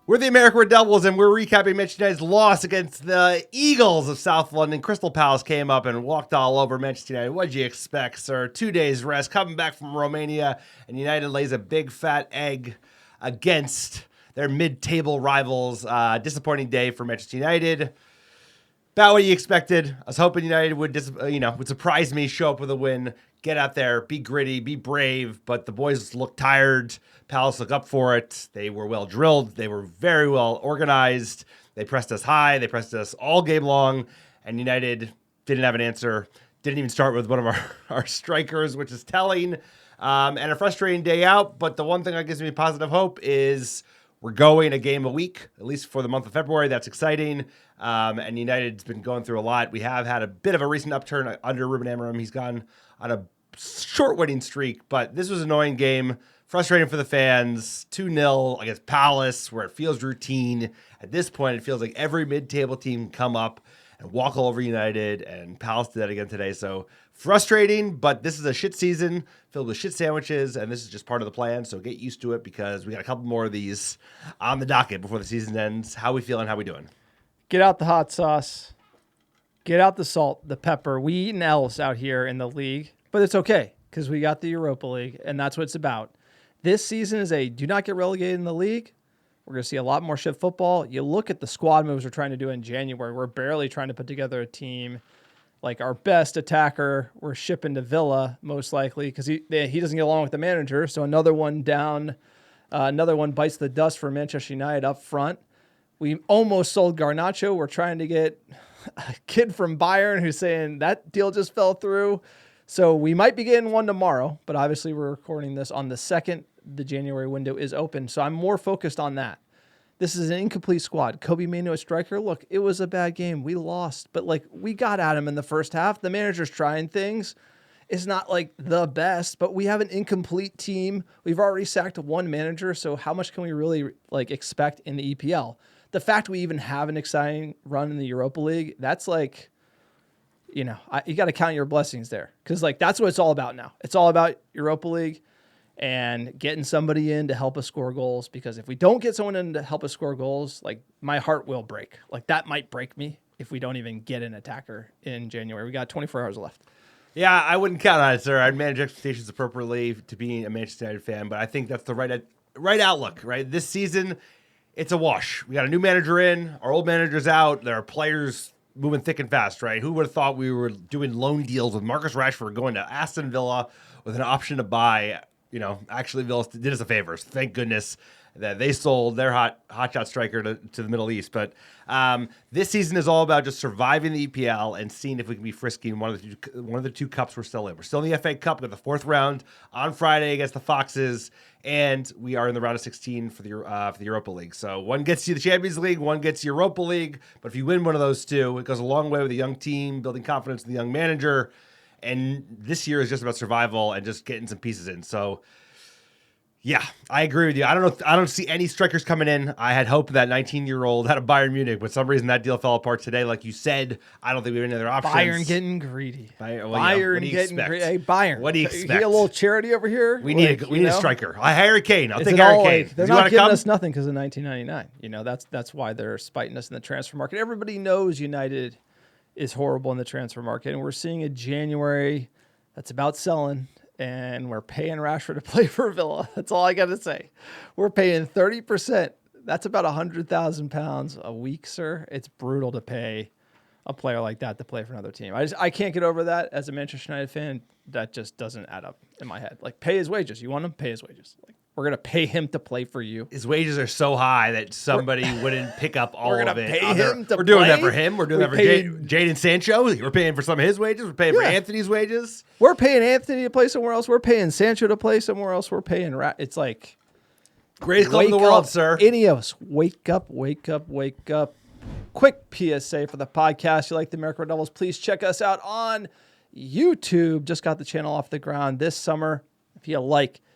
We're the American Red Devils, and we're recapping Manchester United's loss against the Eagles of South London. Crystal Palace came up and walked all over Manchester United. What'd you expect, sir? 2 days rest, coming back from Romania, and United lays a big fat egg against their mid-table rivals. Disappointing day for Manchester United. About what you expected. I was hoping United would surprise me, show up with a win, get out there, be gritty, be brave. But the boys looked tired. Palace looked up for it. They were well drilled. They were very well organized. They pressed us high. They pressed us all game long. And United didn't have an answer. Didn't even start with one of our strikers, which is telling. And a frustrating day out. But the one thing that gives me positive hope is we're going a game a week, at least for the month of February. That's exciting. And United's been going through a lot. We have had a bit of a recent upturn under Ruben Amorim. He's gone on a short winning streak, but this was an annoying game. Frustrating for the fans. 2-0 against Palace, where it feels routine. At this point, it feels like every mid-table team can come up and walk all over United, and Palace did that again today. So frustrating, but this is a shit season filled with shit sandwiches, and this is just part of the plan. So get used to it because we got a couple more of these on the docket before the season ends. How we feeling? How we doing? Get out the hot sauce. Get out the salt, the pepper. We eating L's out here in the league, but it's okay because we got the Europa League, and that's what it's about. This season is do not get relegated in the league. We're going to see a lot more shit football. You look at the squad moves we're trying to do in January. We're barely trying to put together a team. Like our best attacker, we're shipping to Villa, most likely, because he doesn't get along with the manager. So another one down, another one bites the dust for Manchester United up front. We almost sold Garnacho. We're trying to get a kid from Bayern who's saying that deal just fell through. So we might be getting one tomorrow, but obviously we're recording this on the 2nd. The January window is open, so I'm more focused on that. This is an incomplete squad. Kobe Mainoo at striker. Look, it was a bad game. We lost, but we got at him in the first half. The manager's trying things. It's not like the best, but we have an incomplete team. We've already sacked one manager, so how much can we really expect in the EPL? The fact we even have an exciting run in the Europa League, that's you got to count your blessings there because that's what it's all about now. It's all about Europa League and getting somebody in to help us score goals, because if we don't get someone in to help us score goals, my heart will break. That might break me if we don't even get an attacker in January. We got 24 hours left. Yeah, I wouldn't count on it, sir. I'd manage expectations appropriately to being a Manchester United fan, but I think that's the right outlook, right? This season, it's a wash. We got a new manager in. Our old manager's out. There are players moving thick and fast, right? Who would have thought we were doing loan deals with Marcus Rashford going to Aston Villa with an option to buy? Actually, Villa did us a favor. Thank goodness that they sold their hotshot striker to the Middle East. But this season is all about just surviving the EPL and seeing if we can be frisky in one of the two cups we're still in. We're still in the FA Cup with the 4th round on Friday against the Foxes, and we are in the round of 16 for the Europa League. So one gets you the Champions League, one gets you Europa League. But if you win one of those two, it goes a long way with a young team, building confidence in the young manager. And this year is just about survival and just getting some pieces in. So, yeah, I agree with you. I don't see any strikers coming in. I had hoped that 19-year-old out of Bayern Munich, but for some reason that deal fell apart today. Like you said, I don't think we have any other options. Bayern getting greedy. Bayern getting greedy. Hey, Bayern. What do you expect? You get a little charity over here? We need a striker. Harry Kane. I'll take Harry Kane. They're not giving us nothing because of 1999. That's why they're spiting us in the transfer market. Everybody knows United is horrible in the transfer market, and we're seeing a January that's about selling, and we're paying Rashford to play for Villa. That's all I got to say. We're paying 30%. That's about £100,000 a week, sir. It's brutal to pay a player like that to play for another team. I can't get over that as a Manchester United fan. That just doesn't add up in my head. Pay his wages. You want him? Pay his wages. We're going to pay him to play for you. His wages are so high that somebody wouldn't pick up all of it. We're going to pay him to play? We're doing that for him. We're doing that for Jadon Sancho. We're paying for some of his wages. We're paying for Anthony's wages. We're paying Anthony to play somewhere else. We're paying Sancho to play somewhere else. We're paying it's greatest club in the world, sir. Ineos, wake up, wake up, wake up. Quick PSA for the podcast. You like the American Red Devils, please check us out on YouTube. Just got the channel off the ground this summer.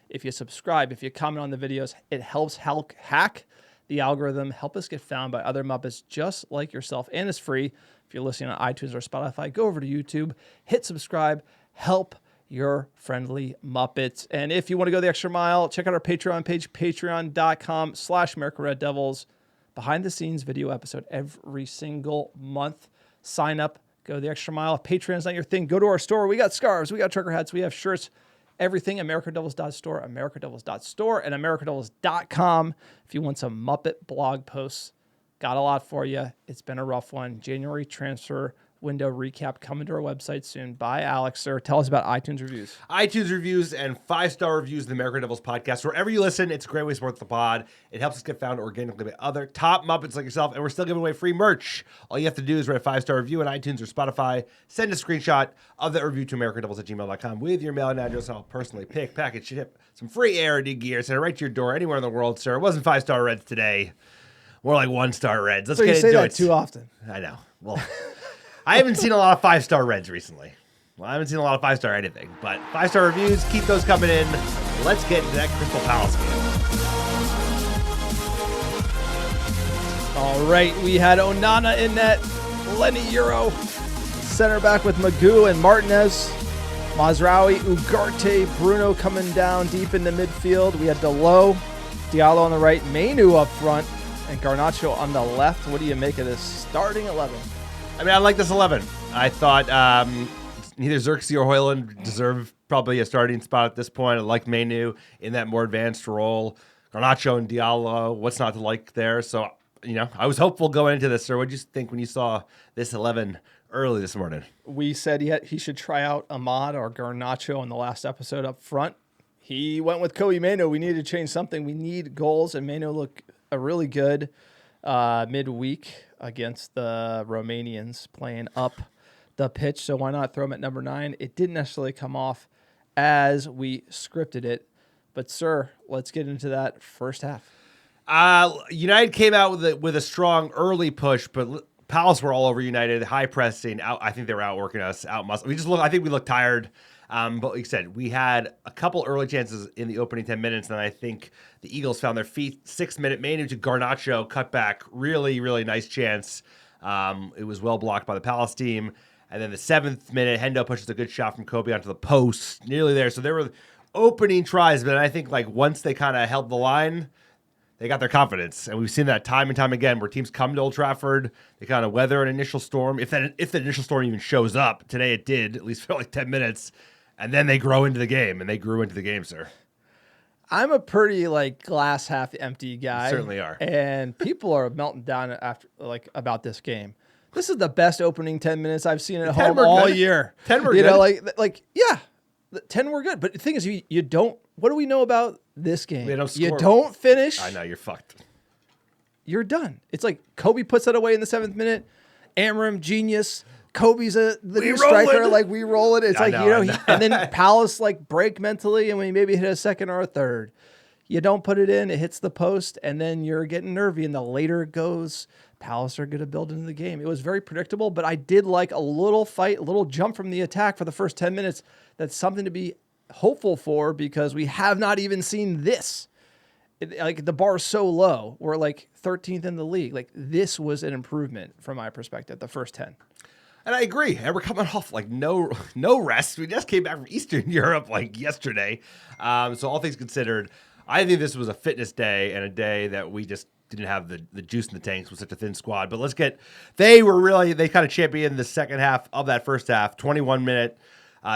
If you subscribe, if you comment on the videos, it helps hack the algorithm, help us get found by other Muppets just like yourself, and it's free. If you're listening on iTunes or Spotify, go over to YouTube, hit subscribe, help your friendly Muppets. And if you want to go the extra mile, check out our Patreon page, patreon.com/America Red Devils. behind-the-scenes video episode every single month. Sign up. Go the extra mile. If Patreon's not your thing, go to our store. We got scarves. We got trucker hats. We have shirts. Everything. AmericaDoubles.store, AmericaDoubles.store, and AmericaDoubles.com. If you want some Muppet blog posts, got a lot for you. It's been a rough one. January transfer window recap coming to our website soon. Bye, Alex. Sir, tell us about iTunes reviews. iTunes reviews and 5-star reviews of the American Devils podcast. Wherever you listen, it's a great way to support the pod. It helps us get found organically by other top Muppets like yourself, and we're still giving away free merch. All you have to do is write a 5-star review on iTunes or Spotify. Send a screenshot of that review to AmericanDevils@gmail.com with your mail address. I'll personally pick, package, ship some free ARD gear, send it right to your door anywhere in the world, sir. It wasn't 5-star Reds today. More like 1-star Reds. Let's So get you say into that it. too often. I know. Well, I haven't seen a lot of 5-star Reds recently. Well, I haven't seen a lot of 5-star anything, but 5-star reviews, keep those coming in. Let's get into that Crystal Palace game. All right, we had Onana in net, Lenny Euro, center back with Magoo and Martinez, Mazraoui, Ugarte, Bruno coming down deep in the midfield. We had Delo, Diallo on the right, Mainu up front, and Garnacho on the left. What do you make of this starting 11? I mean, I like this 11. I thought neither Xerxes or Hoyland deserve probably a starting spot at this point. I like Mainu in that more advanced role. Garnacho and Diallo, what's not to like there? So, I was hopeful going into this, sir. What did you think when you saw this 11 early this morning? We said he should try out Ahmad or Garnacho in the last episode up front. He went with Kobe Mainu. We needed to change something. We need goals, and Mainu looked really good midweek against the Romanians playing up the pitch. So why not throw him at number 9? It didn't necessarily come off as we scripted it. But, sir, let's get into that first half. United came out with a strong early push, but Palace were all over United, high pressing. I think they were outworking us, outmuscling. I think we looked tired. But like you said, we had a couple early chances in the opening 10 minutes, and I think the Eagles found their feet. 6-minute Mainu to Garnacho, cut back, really, really nice chance. It was well blocked by the Palace team. And then the 7th minute, Hendo pushes a good shot from Kobe onto the post, nearly there. So there were opening tries, but I think once they kind of held the line, they got their confidence. And we've seen that time and time again where teams come to Old Trafford, they kind of weather an initial storm. If the initial storm even shows up, today it did, at least for 10 minutes. And then they grow into the game, and they grew into the game, sir. I'm a pretty glass half empty guy. You certainly are. And people are melting down after about this game. This is the best opening 10 minutes I've seen at home all year. 10 were good. Yeah, 10 were good. But the thing is, you don't. What do we know about this game? They don't score. You don't finish. I know, you're fucked. You're done. It's like Kobe puts that away in the 7th minute. Amorim, genius. Kobe's the new striker. We roll it. It's and then Palace break mentally, and we maybe hit a second or a third. You don't put it in, it hits the post, and then you're getting nervy, and the later it goes, Palace are going to build into the game. It was very predictable, but I did like a little fight, a little jump from the attack for the first 10 minutes. That's something to be hopeful for because we have not even seen this. The bar is so low. We're 13th in the league. This was an improvement from my perspective, the first 10. And I agree. And we're coming off no rest. We just came back from Eastern Europe yesterday. So all things considered, I think this was a fitness day and a day that we just didn't have the juice in the tanks with such a thin squad. But they kind of championed the second half of that first half. 21-minute,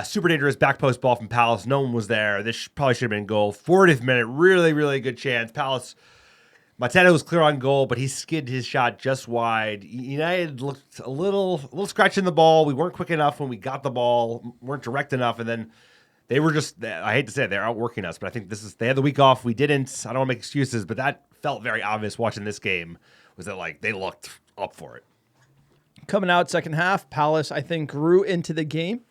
super dangerous back post ball from Palace. No one was there. This probably should have been goal. 40th minute, really, really good chance. Palace, Mateta was clear on goal, but he skidded his shot just wide. United looked a little scratching the ball. We weren't quick enough when we got the ball, weren't direct enough, and then they were just, I hate to say it, they're outworking us, but I think they had the week off. We didn't. I don't want to make excuses, but that felt very obvious watching this game, was that they looked up for it. Coming out second half, Palace, I think, grew into the game.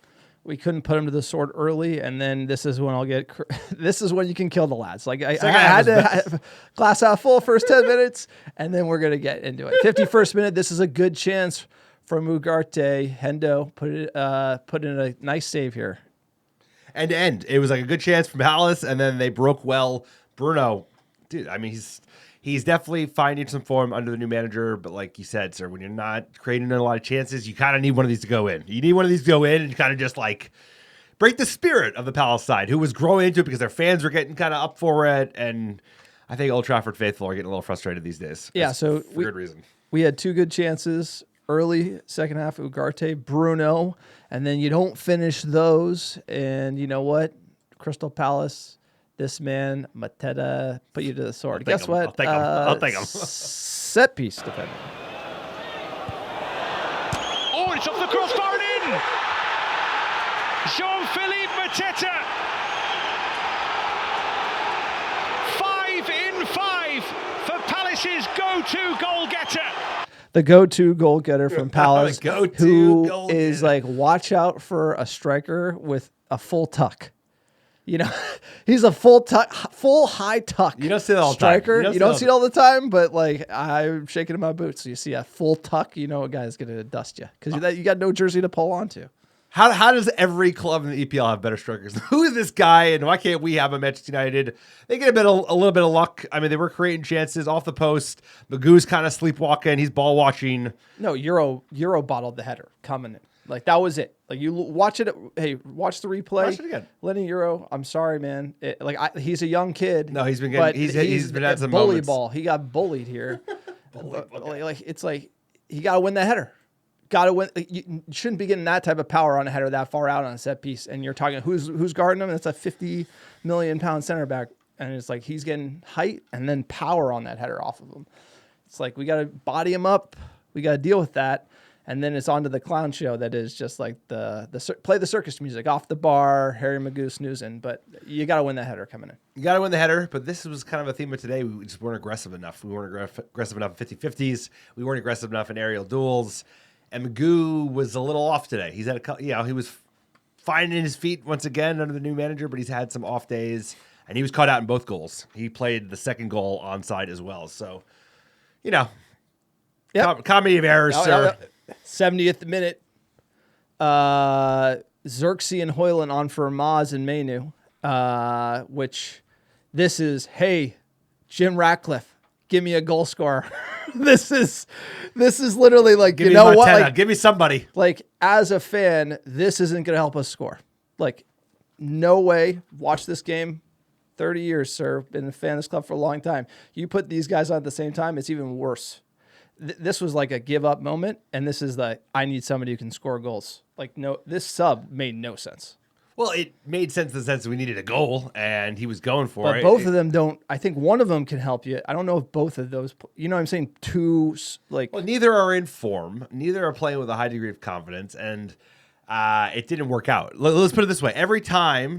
We couldn't put them to the sword early, and then this is when this is when you can kill the lads. I had to have glass half full first 10 minutes, and then we're going to get into it. 51st minute, this is a good chance from Ugarte. Hendo put in a nice save here. End to end. It was a good chance from Palace, and then they broke well. Bruno, dude, I mean, he's definitely finding some form under the new manager, but like you said, sir, when you're not creating a lot of chances, you kind of need one of these to go in. You need one of these to go in and kind of just break the spirit of the Palace side, who was growing into it because their fans were getting kind of up for it. And I think Old Trafford faithful are getting a little frustrated these days. Yeah, It's so for good reason. We had 2 good chances early second half, Ugarte, Bruno, and then you don't finish those. And you know what? Crystal Palace, this man, Mateta, put you to the sword. Guess what? I'll take him. Set piece defender. Oh, it's off the crossbar and in! Jean-Philippe Mateta! 5 in 5 for Palace's go-to goal getter. The go-to goal getter from Palace, who goal is getter. like, watch out for a striker with a full tuck. You know, he's a full high tuck. You don't see that all the time. Striker. You don't see it all the time, but like I'm shaking in my boots. So you see a full tuck, you know a guy's gonna dust you because you got no jersey to pull onto. How does every club in the EPL have better strikers? Who is this guy, and why can't we have him at Manchester United? They get a little bit of luck. I mean, they were creating chances off the post. Magoo's kind of sleepwalking. He's ball watching. No, Euro bottled the header coming in. Like that was it. Like you watch it. Hey, watch the replay. Watch it again. Lenny Euro. I'm sorry, man. He's a young kid. No, he's been getting. He's been at some bully moments. ball. He got bullied here. It's like he got to win that header. Got to win. You shouldn't be getting that type of power on a header that far out on a set piece. And you're talking who's guarding him? It's a 50 million pound center back, and it's like he's getting height and then power on that header off of him. It's like we got to body him up. We got to deal with that. And then it's on to the clown show that is just like play the circus music off the bar, Harry Magoo snoozing. But you got to win that header coming in. You got to win the header, but this was kind of a theme of today. We just weren't aggressive enough. We weren't aggressive enough in 50-50s. We weren't aggressive enough in aerial duels. And Magoo was a little off today. He's had he was finding his feet once again under the new manager, but he's had some off days, and he was caught out in both goals. He played the second goal onside as well. So, comedy of errors, sir. 70th minute, Xerxes and Hoyland on for Maz and Mainu, which this is, hey, Jim Ratcliffe, give me a goal scorer. This is literally like, Give you me know Mateta. what? Like, Give me somebody. like as a fan, this isn't going to help us score. Like, no way. Watch this game. 30 years, sir. Been a fan of this club for a long time. You put these guys on at the same time, it's even worse. This was like a give up moment, and this is I need somebody who can score goals. Like, no, this sub made no sense. Well, it made sense in the sense that we needed a goal, and he was going for it. But both of them don't. I think one of them can help you. I don't know if both of those. You know what I'm saying? Well, neither are in form. Neither are playing with a high degree of confidence, and it didn't work out. Let's put it this way: not every time,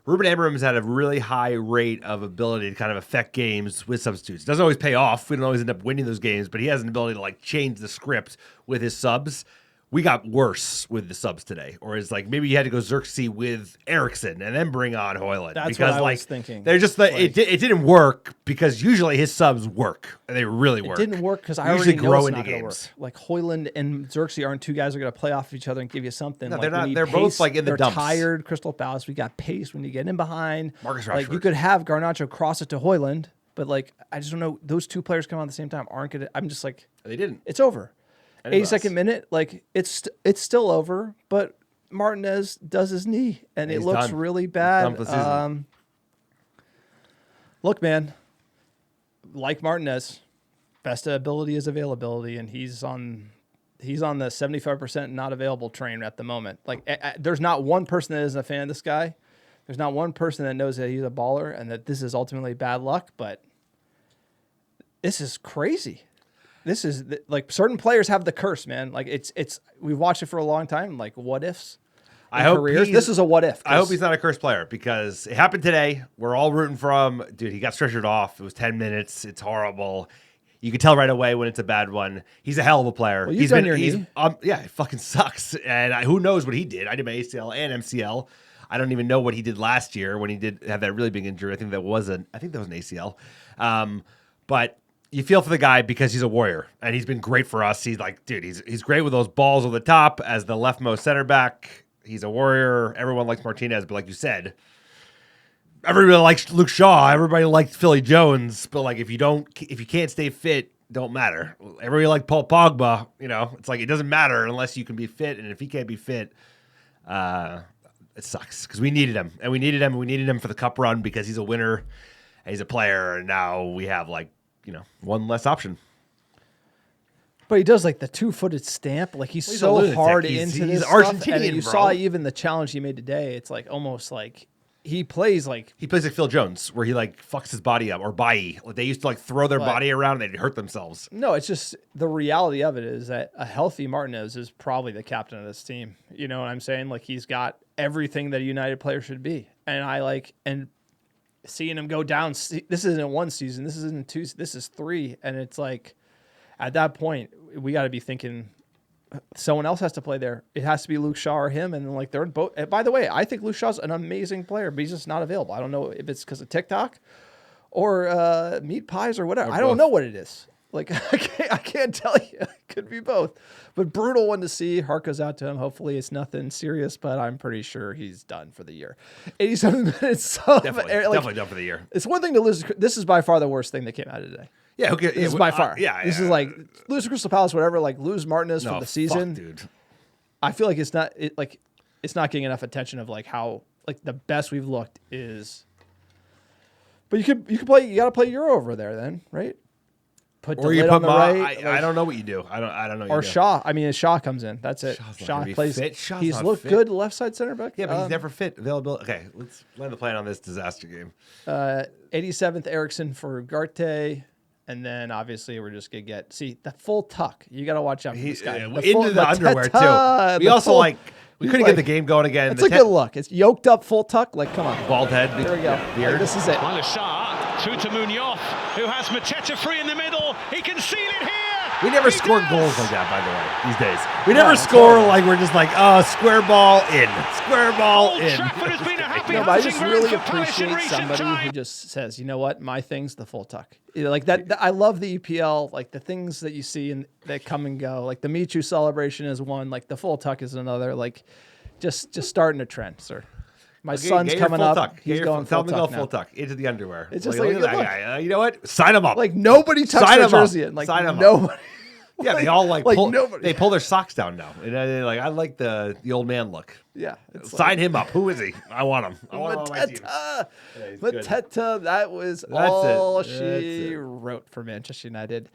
Ruben Amorim has had a really high rate of ability to kind of affect games with substitutes. It doesn't always pay off. We don't always end up winning those games, but he has an ability to like change the script with his subs. We got worse with the subs today, or it's like maybe you had to go Xerxes with Eriksson and then bring on Hoyland. That's because what I was thinking. They're just it didn't work because usually his subs work and they really work. It didn't work because I usually already know grow it's into not gonna games. work. Like Hoyland and Xerxes aren't two guys who are going to play off each other and give you something. No, like, they're not. we need They're both pace. like in the They're dumps. tired. Crystal Palace. We got pace when you get in behind. Marcus Like you Rashford. could have Garnacho cross it to Hoyland, but like I just don't know. Those two players come on at the same time aren't going to. I'm just like They didn't. it's over. And it was. 82nd minute, like it's still over, but Martinez does his knee and it He's looks done. really He's bad. done for the season. Look, man, like Martinez, best ability is availability, and he's on the 75% not available train at the moment. Like there's not one person that isn't a fan of this guy. There's not one person that knows that he's a baller and that this is ultimately bad luck, but this is crazy. This is like certain players have the curse, man. Like it's we've watched it for a long time. Like what ifs. I hope careers. This is a what if. I hope he's not a cursed player because it happened today. We're all rooting for him. Dude, he got stretchered off. It was 10 minutes. It's horrible. You can tell right away when it's a bad one. He's a hell of a player. Well, you've done your knee. Yeah, it fucking sucks. And who knows what he did. I did my ACL and MCL. I don't even know what he did last year when he did have that really big injury. I think that was an ACL. But you feel for the guy because he's a warrior and he's been great for us. He's like, dude, he's great with those balls over the top as the leftmost center back. He's a warrior. Everyone likes Martinez, but like you said, everybody likes Luke Shaw. Everybody likes Philly Jones. But like, if you can't stay fit, don't matter. Everybody like Paul Pogba. It's like it doesn't matter unless you can be fit. And if he can't be fit, it sucks because we needed him, and we needed him for the cup run because he's a winner. And he's a player, and now we have one less option. But he does like the 2-footed stamp. Like he's He's a so lunatic. hard He's into this Argentinian, stuff. And you bro. saw even the challenge he made today. It's like almost like he plays like Phil Jones, where he fucks his body up, or Bailly. They used to throw their body around and they'd hurt themselves. no. It's just the reality of it is that a healthy Martinez is probably the captain of this team. You know what I'm saying? Like he's got everything that a United player should be. And seeing him go down. This isn't one season. This isn't two. This is three. And it's like at that point we got to be thinking. Someone else has to play there. It has to be Luke Shaw or him. And then they're both. By the way, I think Luke Shaw's an amazing player, but he's just not available. I don't know if it's because of TikTok or meat pies or whatever. I don't know what it is. Like I can't tell you. It could be both. But brutal one to see. Heart goes out to him. Hopefully it's nothing serious, but I'm pretty sure he's done for the year. 87 minutes. Definitely done for the year. It's one thing to lose. This is by far the worst thing that came out of today. Yeah, okay. This is by far. This is lose to Crystal Palace, whatever. Lose Martinez for the season, dude. I feel like it's not getting enough attention of how the best we've looked is. But you could play. You got to play Euro over there then, right? Put or the you lid put on the right. I don't know what you do. I don't know. What or you do. Shaw. I mean, Shaw comes in. That's it. Shaw plays. He's looked good left side center back. Yeah, but he's never fit. Availability. Okay, let's land the plan on this disaster game. 87th Eriksson for Ugarte. And then obviously we're just gonna get the full tuck. You got to watch out for this guy. Into the underwear too. We also we couldn't get the game going again. It's a good look. It's yoked up full tuck. Come on, bald head. There we go. Beard. This is it. Well, Shaw through to Munoz, who has Mateta free in the middle. He can seal it here. We never scored goals like that, by the way, these days. We never score we're just square ball in. Square ball Old in. Trafford has been a happy No, but I just hunting really ground for Palace in appreciate recent somebody time. who just says, you know what, my thing's the full tuck. That I love the EPL, the things that you see and that come and go. The Michu celebration is one, the full tuck is another. Just starting a trend, sir. My son's coming up. Tuck. He's going tell full him to go tuck full now. tuck into the underwear. It's just look like at a that good guy. You know what? Sign him up. Nobody tucks Sign their him up. jersey in. Sign him up. Nobody. Yeah, they all pull. nobody. They pull their socks down now. And I like the old man look. Yeah. Sign him up. Who is he? I want him. I want him on my team. Mateta. That was all she wrote for Manchester United.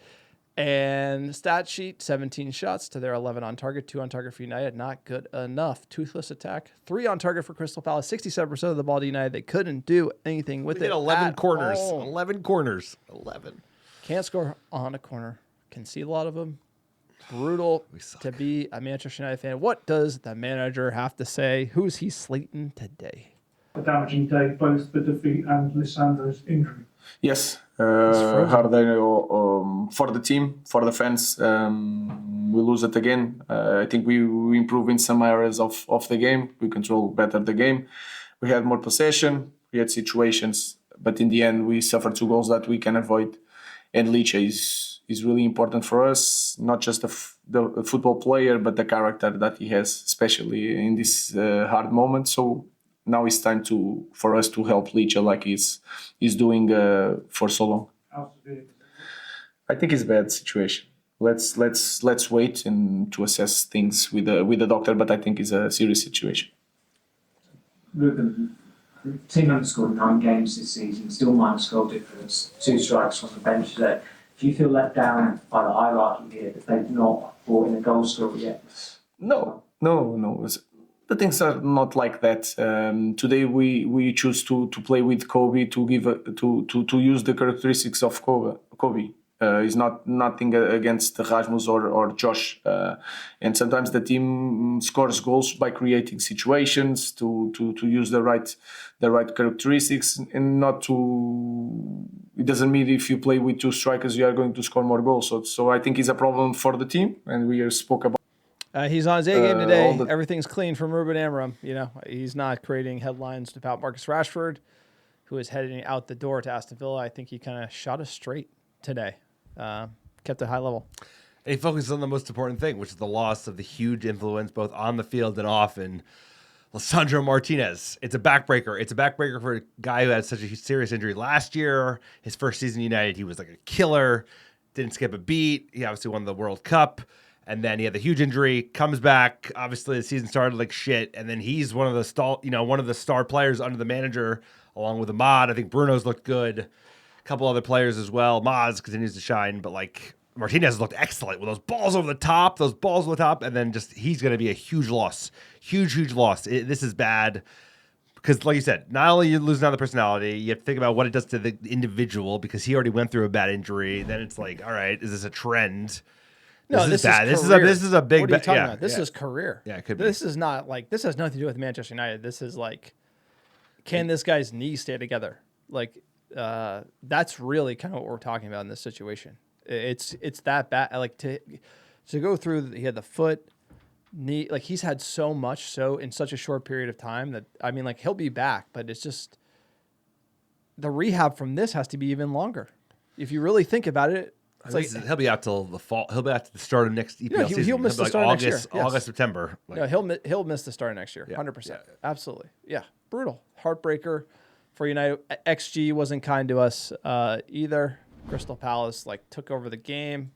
And stat sheet, 17 shots to their 11 on target, 2 on target for United. Not good enough. Toothless attack, 3 on target for Crystal Palace, 67% of the ball to United. They couldn't do anything with it. 11 corners. all. 11 corners. 11. Can't score on a corner. Can see a lot of them. Brutal to be a Manchester United fan. What does the manager have to say? Who's he slating today? A damaging day, both the defeat and Lisandro's injury. Yes, hard day for the team, for the fans. We lose it again. I think we improve in some areas of the game. We control better the game. We had more possession. We had situations, but in the end, we suffered 2 goals that we can avoid. And Liche is really important for us, not just the football player, but the character that he has, especially in this hard moment. So now it's time for us to help Liche like he's doing for so long. I think it's a bad situation. Let's wait and to assess things with the doctor, but I think it's a serious situation. Ruben, the team haven't scored 9 games this season, still minus goal difference, 2 strikes from the bench today. Do you feel let down by the hierarchy here that they've not brought in a goal scorer yet? No. The things are not like that. Today we choose to play with Kobe to give to use the characteristics of Kobe. It's not nothing against Rasmus or Josh. And sometimes the team scores goals by creating situations to use the right characteristics and not to. It doesn't mean if you play with 2 strikers you are going to score more goals. So I think it's a problem for the team, and we spoke about. He's on his A game today. Everything's clean from Ruben Amorim. He's not creating headlines about Marcus Rashford, who is heading out the door to Aston Villa. I think he kind of shot us straight today. Kept it high level. And he focused on the most important thing, which is the loss of the huge influence both on the field and off in Lisandro Martínez. It's a backbreaker. It's a backbreaker for a guy who had such a serious injury last year. His first season in United, he was like a killer. Didn't skip a beat. He obviously won the World Cup. And then he had the huge injury, comes back. Obviously, the season started like shit. And then he's one of the star players under the manager along with Ahmad. I think Bruno's looked good. A couple other players as well. Maz continues to shine, but like Martinez looked excellent with those balls over the top, and then just he's going to be a huge loss. Huge loss. This is bad. Because, like you said, not only you losing out the personality, you have to think about what it does to the individual because he already went through a bad injury. Then it's like, all right, is this a trend? No, this is bad. This is a big. What are you talking about? This is career. Yeah, it could be. This is not like this has nothing to do with Manchester United. This is like, can this guy's knee stay together? Like, that's really kind of what we're talking about in this situation. It's that bad. Like to go through. He had the foot. Knee, like he's had so much in such a short period of time that I mean, like he'll be back, but it's just the rehab from this has to be even longer. If you really think about it, it's like he'll be out till the fall. He'll be out to the start of next EPL season. He'll miss the start August, next year. Yes. August, September. Like, no, he'll miss the start next year. 100%. Absolutely. Yeah, brutal, heartbreaker for United. XG wasn't kind to us either. Crystal Palace like took over the game.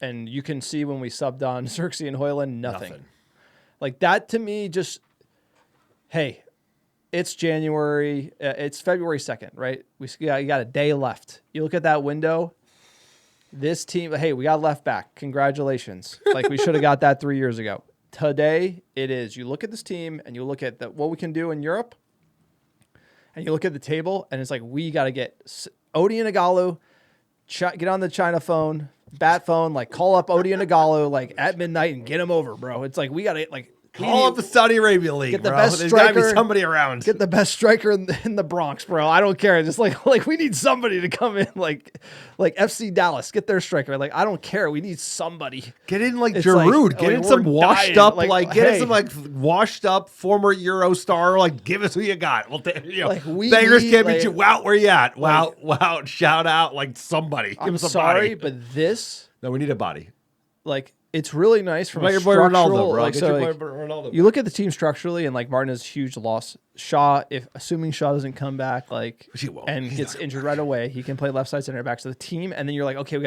And you can see when we subbed on Xerxes and Højlund, nothing. Like that to me just, hey, it's January. It's February 2nd, right? You got a day left. You look at that window, this team, hey, we got left back. Congratulations. Like we should have got that 3 years ago. Today it is. You look at this team and you look at what we can do in Europe and you look at the table and it's like we got to get Odi and Igalo, get on the China phone, bat phone, like call up Odi and Igalo like at midnight and get him over, bro. It's like we gotta like call up the Saudi Arabia League. Get the bro. best There's striker. Gotta be somebody around. Get the best striker in the Bronx, bro. I don't care. Just like we need somebody to come in, like FC Dallas. Get their striker. Like I don't care. We need somebody. Get in like It's Giroud. like, get in we're some washed dying. up, Like, get in hey. some like washed up former Euro star. Like give us who you got. Well, Like, we Bangers need, can't like- beat you. Wow, where you at? Wow, shout out like somebody. Give I'm us a sorry, body. but this, No, we need a body. like, it's really nice from What a about your boy structural. Ronaldo, bro? Like, Get so, your like, boy Ronaldo. you look at the team structurally, and like Martinez, huge loss. Shaw, assuming Shaw doesn't come back, like, Which he won't. and He's gets not injured right away, he can play left side center back. So the team, and then you're like, okay, we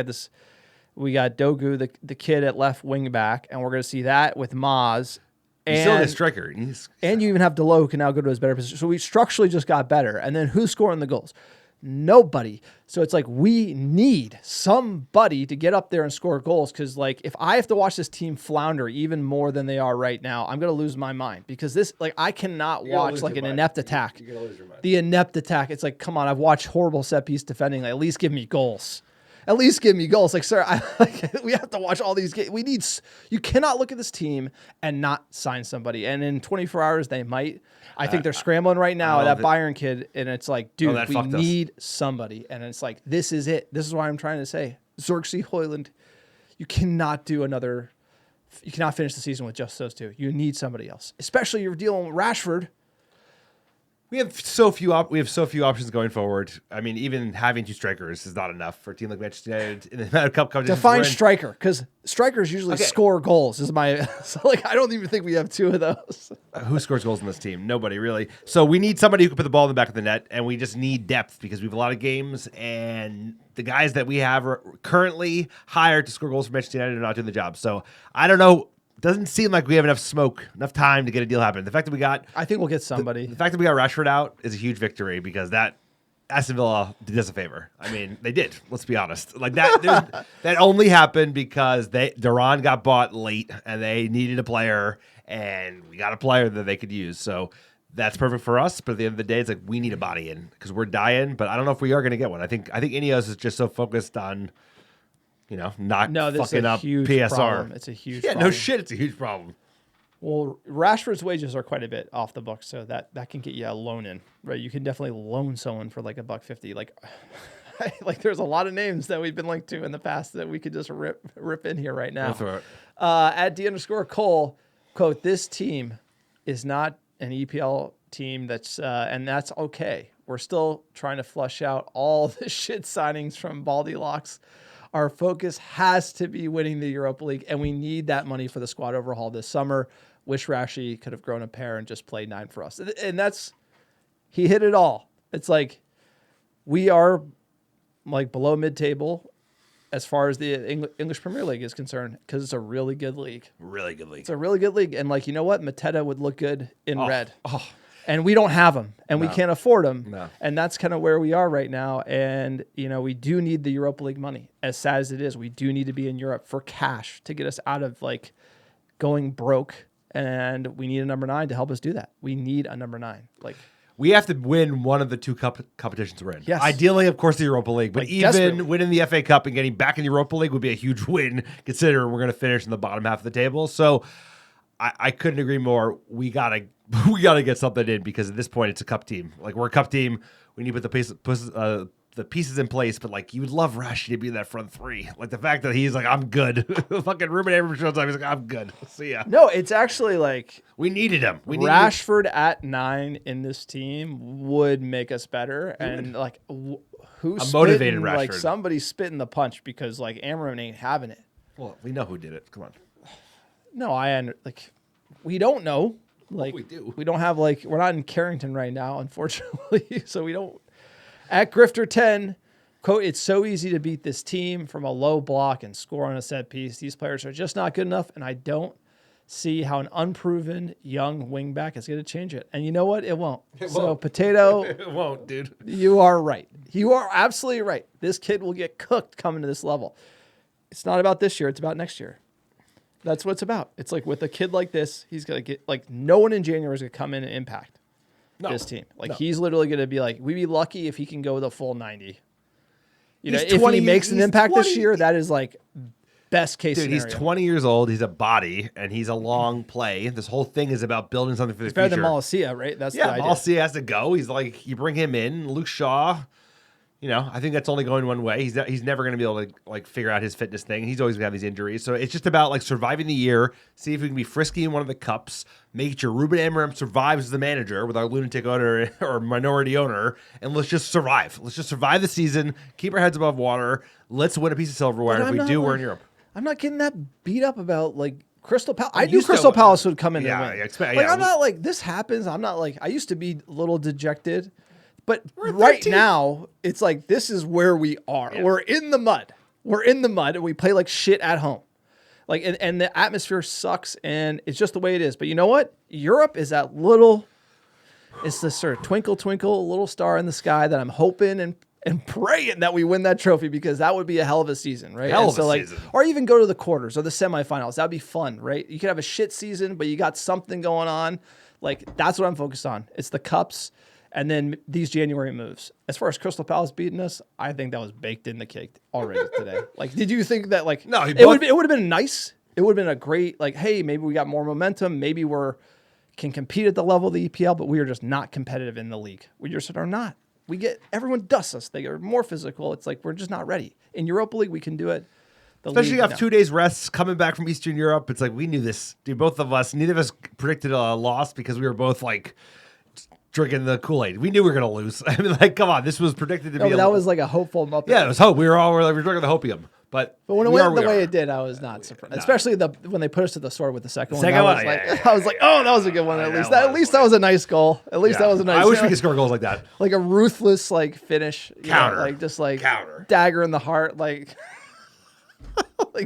got Dogu, the kid at left wing back, and we're gonna see that with Maz. He's still a striker. And you even have Delo who can now go to his better position. So we structurally just got better. And then who's scoring the goals? Nobody. So it's like we need somebody to get up there and score goals because, like, if I have to watch this team flounder even more than they are right now, I'm going to lose my mind because this, like, I cannot watch like an inept attack. You're gonna lose your mind. The inept attack. It's like, come on, I've watched horrible set piece defending. Like, at least give me goals. At least give me goals. Like, sir, we have to watch all these games. You cannot look at this team and not sign somebody. And in 24 hours, they might. I think they're scrambling right now. That Bayern kid, and it's like, dude, we need somebody. And it's like, this is it. This is why I'm trying to say, Xerxes, Højlund, you cannot finish the season with just those two. You need somebody else, especially you're dealing with Rashford. We have so few options going forward. I mean, even having two strikers is not enough for a team like Manchester United in the amount of cup competitions. Define striker, because strikers usually score goals. So like I don't even think we have two of those. Who scores goals in this team? Nobody really. So we need somebody who can put the ball in the back of the net, and we just need depth because we have a lot of games, and the guys that we have are currently hired to score goals for Manchester United are not doing the job. So I don't know. Doesn't seem like we have enough smoke, enough time to get a deal happen. The fact that we got, I think we'll get somebody. The fact that we got Rashford out is a huge victory because that Aston Villa did us a favor. I mean, they did. Let's be honest. Like that, that only happened because Duran got bought late and they needed a player, and we got a player that they could use. So that's perfect for us. But at the end of the day, it's like we need a body in because we're dying. But I don't know if we are going to get one. I think Ineos is just so focused on, not fucking up PSR. Problem. It's a huge problem. problem. No shit, it's a huge problem. Well, Rashford's wages are quite a bit off the books, so that can get you a loan in, right? You can definitely loan someone for like $150. Like there's a lot of names that we've been linked to in the past that we could just rip in here right now. At D_Cole, quote, this team is not an EPL team and that's okay. We're still trying to flush out all the shit signings from Baldy Locks. Our focus has to be winning the Europa League, and we need that money for the squad overhaul this summer. Wish Rashi could have grown a pair and just played 9 for us. And he hit it all. It's like we are like below mid-table as far as the English Premier League is concerned because it's a really good league. Really good league. It's a really good league. And like, you know what? Mateta would look good in red. And we don't have them, and we No. can't afford them. No. And that's kind of where we are right now. And, we do need the Europa League money. As sad as it is, we do need to be in Europe for cash to get us out of going broke. And we need a number 9 to help us do that. We need a number 9. We have to win one of the 2 competitions we're in. Yes. Ideally, of course, the Europa League. But even desperately. winning the FA Cup and getting back in the Europa League would be a huge win, considering we're going to finish in the bottom half of the table. So I couldn't agree more. We gotta get something in, because at this point it's a cup team. We're a cup team. We need to put the pieces in place. But you would love Rashi to be in that front 3. The fact that he's I'm good. Fucking Ruben Amorim shows up. He's I'm good. See ya. No, it's actually We needed him. We needed Rashford at 9 in this team would make us better. And who's motivated spitting, Rashford. Somebody's spitting the punch, because Amorim ain't having it. Well, we know who did it. Come on. No, we don't know. We do. We don't have we're not in Carrington right now, unfortunately. So we don't. At Grifter 10, quote, "It's so easy to beat this team from a low block and score on a set piece. These players are just not good enough, and I don't see how an unproven young wingback is going to change it." And you know what? It won't. So Potato, It won't, dude. you are right. You are absolutely right. This kid will get cooked coming to this level. It's not about this year. It's about next year. That's what it's about. It's with a kid like this, he's going to get no one in January is going to come in and impact this team. He's literally going to be we'd be lucky if he can go the full 90. If he makes an impact this year, that is best case scenario. He's 20 years old. He's a body, and he's a long play. This whole thing is about building something for the future. Better than Malacia, right? That's the idea. Malacia has to go. He's you bring him in. Luke Shaw, I think that's only going one way. He's never going to be able to figure out his fitness thing. He's always going to have these injuries. So it's just about surviving the year, see if we can be frisky in one of the cups, make sure Ruben Amorim survives as the manager with our lunatic owner or minority owner, and let's just survive. Let's just survive the season, keep our heads above water. Let's win a piece of silverware. If we do, we're in Europe. I'm not getting that beat up about Crystal Palace. I knew Crystal Palace would come in and win. I'm not this happens. I'm not I used to be a little dejected. But right now, it's this is where we are. Yeah. We're in the mud. And we play shit at home. And the atmosphere sucks, and it's just the way it is. But you know what? Europe is it's this sort of twinkle, twinkle, little star in the sky that I'm hoping and praying that we win that trophy, because that would be a hell of a season, right? Season. Or even go to the quarters or the semifinals. That'd be fun, right? You could have a shit season, but you got something going on. That's what I'm focused on. It's the cups. And then these January moves. As far as Crystal Palace beating us, I think that was baked in the cake already today. Did you think that no? It would have been nice. It would have been a great hey, maybe we got more momentum. Maybe can compete at the level of the EPL, but we are just not competitive in the league. We just are not. Everyone dusts us. They are more physical. It's we're just not ready. In Europa League, we can do it. Especially after 2 days rest, coming back from Eastern Europe. It's we knew this, dude. Both of us. Neither of us predicted a loss, because we were both drinking the Kool-Aid. We knew we were going to lose. I mean, come on. This was predicted to be. That was a hopeful Muppet. Yeah, it was hope. We were drinking the hopium. But when it went the way it did, I was not surprised. No. Especially when they put us to the sword with the second one. I was oh, that was a good one. At least that was a nice goal. At least that was a nice. I wish we could score goals like that. A ruthless finish. Counter. Counter. Dagger in the heart.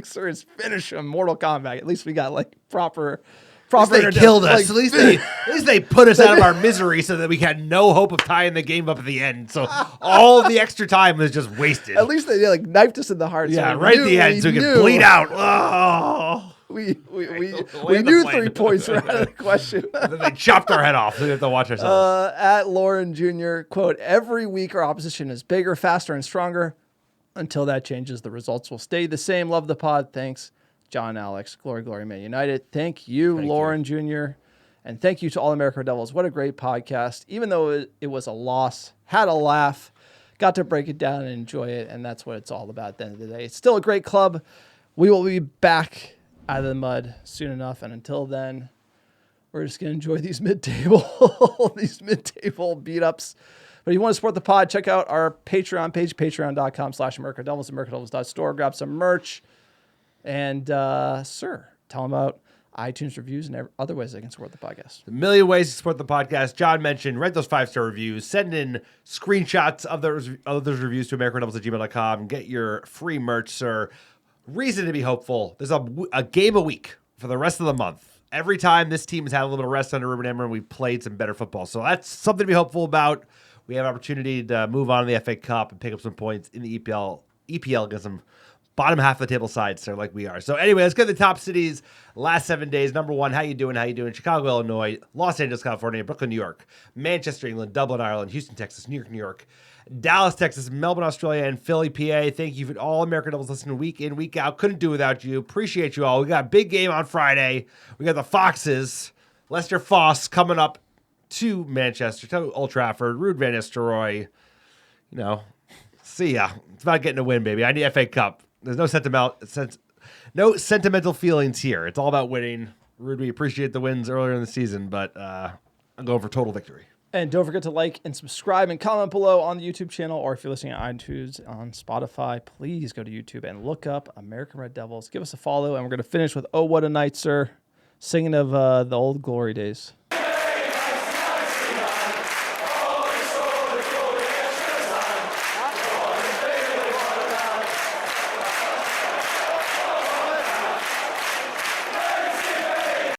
Sir, it's finish on Mortal Kombat. At least we got proper. They killed us. At least they put us out of our misery, so that we had no hope of tying the game up at the end. So all the extra time was just wasted. At least they knifed us in the heart. Yeah, right at the end, so we could bleed out. Oh. We knew 3 points were out of the question. Then they chopped our head off. So we have to watch ourselves. At Lauren Jr., quote, "Every week our opposition is bigger, faster, and stronger. Until that changes, the results will stay the same. Love the pod. Thanks. John Alex, glory, glory, Man United." Thank you, Lauren Jr. And thank you to All America Devils. What a great podcast. Even though it was a loss, had a laugh, got to break it down and enjoy it. And that's what it's all about at the end of the day. It's still a great club. We will be back out of the mud soon enough. And until then, we're just going to enjoy these mid-table beat-ups. But if you want to support the pod, check out our Patreon page, patreon.com/America Devils, AmericaDevils.store. Grab some merch. And, sir, tell them about iTunes reviews and other ways they can support the podcast. A million ways to support the podcast. John mentioned, write those 5-star reviews. Send in screenshots of those reviews to AmericanDevils@gmail.com and get your free merch, sir. Reason to be hopeful. There's a game a week for the rest of the month. every time this team has had a little bit of rest under Ruben Amorim, we've played some better football. So that's something to be hopeful about. We have an opportunity to move on to the FA Cup and pick up some points in the EPL against some bottom half of the table sides there like we are. So anyway, let's go to the top cities last 7 days. Number 1, how you doing? Chicago, Illinois, Los Angeles, California, Brooklyn, New York, Manchester, England, Dublin, Ireland, Houston, Texas, New York, Dallas, Texas, Melbourne, Australia, and Philly, PA. Thank you for all American Devils listening week in, week out. Couldn't do without you. Appreciate you all. We got a big game on Friday. We got the Foxes, Leicester Foss coming up to Manchester, to Old Trafford, Ruud van Nistelrooy. See ya. It's about getting a win, baby. I need FA Cup. There's no sentimental feelings here. It's all about winning. Ruud, we appreciate the wins earlier in the season, but I'm going for total victory. And don't forget to like and subscribe and comment below on the YouTube channel, or if you're listening on iTunes, on Spotify, please go to YouTube and look up American Red Devils. Give us a follow, and we're going to finish with "Oh, What a Night, Sir," singing of the old glory days.